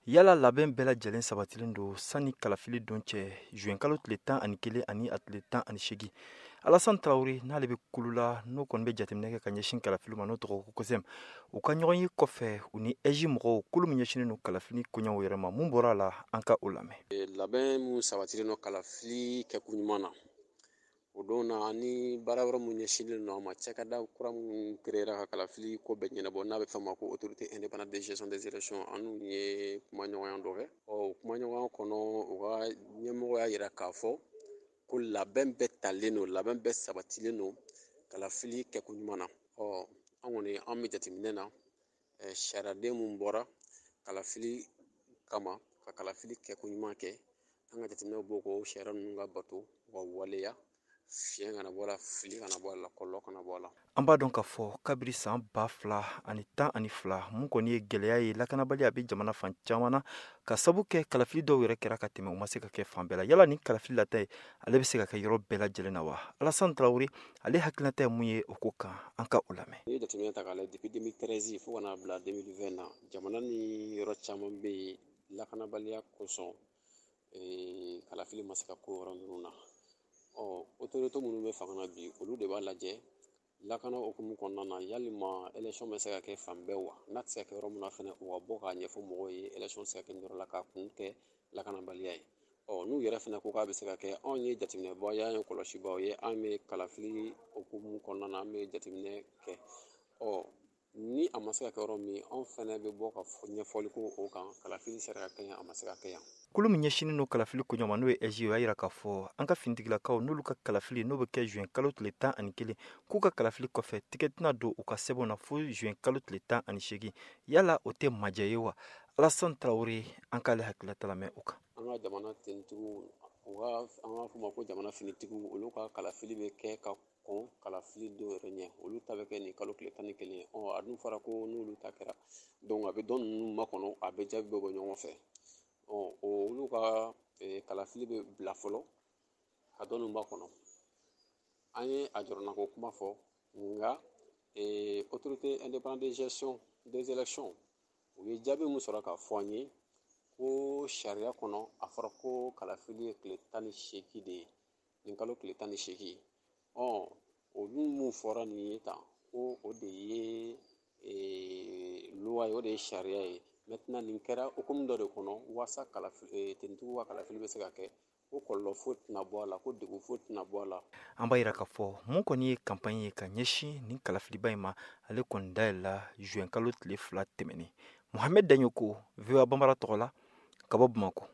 Yala labɛn bɛɛ lajɛlen sabatilen don sani kalafili don cɛ juin kalo tile 11 ani a tile 18. Alassane Traoré n'ale bɛ kulu la n'o kɔni bɛ jateminɛ kɛ ka ɲɛsin kalafili ma n'o tɔgɔ ko COSEM u ka ɲɔgɔn ye kɔfɛ u ni EJ mɔgɔw kulu min ɲɛsinen don kalafili koɲɛw yɛrɛ ma mun bɔra a la an ka o lamɛn. Labɛn mun sabatilen don kalafili kɛko ɲuman na o don na ni baara yɔrɔ mun ɲɛsinlen don a ma cɛkada kura mun créera ka kalafili ko bɛɛ ɲɛnabɔ n'a bɛ fɔ ma ko autorité indépendante de gestion des élections an n'u ye kumaɲɔgɔnya dɔ kɛ o kumaɲɔgɔnya kɔnɔ u ka ɲɛmɔgɔ y'a yira k'a fɔ ko labɛn bɛɛ talen don labɛn bɛɛ sabatilen don kalafili kɛko ɲuman na an kɔni an bɛ jateminɛ na sariyaden mun bɔra kalafili kama ka kalafili kɛko ɲuman kɛ an ka jateminɛw b'o ko sariya ninnu ka bato wa waleya fiɲɛ kana bɔ a la fili kana bɔ a la kɔlɔlɔ kana bɔ a la. An b'a dɔn k'a fɔ kabiri san 2012 mun kɔni ye gɛlɛya ye lakanabali a bɛ jamana fan caman na ka sabu kɛ kalafili dɔw yɛrɛ kɛra ka tɛmɛ u ma se ka kɛ fan bɛɛ la yala ni kalafili lata ye ale bɛ se ka kɛ yɔrɔ bɛɛ lajɛlen na wa Alassane Traoré ale hakilinata ye mun ye o ko kan an ka o lamɛn. N'i ye jateminɛ ta k'a lajɛ depuis 2013 fo ka n'a bila 2020 na jamana ni yɔrɔ caman bɛ yen lakanabaliya kosɔn kalafili ma se ka ko yɔrɔ ninnu na autorité minnu bɛ fanga na bi olu de b'a lajɛ lakana hukumu kɔnɔna na yalima élection bɛ se ka kɛ fan bɛɛ wa n'a tɛ se ka kɛ yɔrɔ min na fɛnɛ u ka bɔ k'a ɲɛfɔ mɔgɔw ye élection tɛ se ka kɛ yɔrɔ la k'a kun kɛ lakanabaliya ye n'u yɛrɛ fɛnɛ ko k'a bɛ se ka kɛ anw ye jateminɛbaw ye an ye kɔlɔsibaw ye an bɛ kalafili hukumu kɔnɔna na an bɛ jateminɛ kɛ ni a ma se ka kɛ yɔrɔ min anw fɛnɛ bɛ bɔ ka ɲɛfɔli ko o kan kalafili sera ka kɛ yan a ma se ka kɛ yan. Kulu min ɲɛsinen don kalafili koɲɔgɔn ma n'o ye EJ o y'a yira k'a fɔ an ka finitigilakaw n'olu ka kalafili n'o bɛ kɛ juin kalo tile 11 k'u ka kalafili kɔfɛ tigɛ tɛna don u ka sɛbɛnw na fo juin kalo tile 18 yala o tɛ majɛ ye wa Alassane Traoré an k'ale hakililata lamɛn o kan. An ka jamana tentigiw an b'a fɔ ma ko jamana finitigiw olu ka kalafili bɛ kɛ ka kɔn kalafili dɔw yɛrɛ ɲɛ olu ta bɛ kɛ nin kalo tile 11 ye a dun fɔra ko n'olu ta kɛra donc a bɛ dɔn ninnu makɔnɔ a bɛ jaabi bɛ bɔ ɲɔgɔn fɛ olu ka kalafili bɛ bila fɔlɔ ka dɔn ninnu makɔnɔ an ye a jɔrɔnako kuma fɔ nka autorité indépendante de gestion des élections u ye jaabi min sɔrɔ k'a fɔ an ye ko sariya kɔnɔ a fɔra ko kalafili ye tile 18 de ye nin kalo tile 18 olu mun fɔra nin ye tan ko o de ye loi ye o de ye sariya ye maintenant nin kɛra hukumu dɔ de kɔnɔ waasa tenitigiw ka kalafili bɛ se ka kɛ ko kɔlɔlɔ foyi tɛna bɔ a la ko degun foyi tɛna bɔ a la. An b'a yira k'a fɔ mun kɔni ye campagne ye ka ɲɛsin nin kalafiliba in ma ale kɔni dayɛlɛla juin kalo tile 2 tɛmɛnen Mohamed Daɲoko VOA Banbara tɔgɔ la ka bɔ Bamakɔ.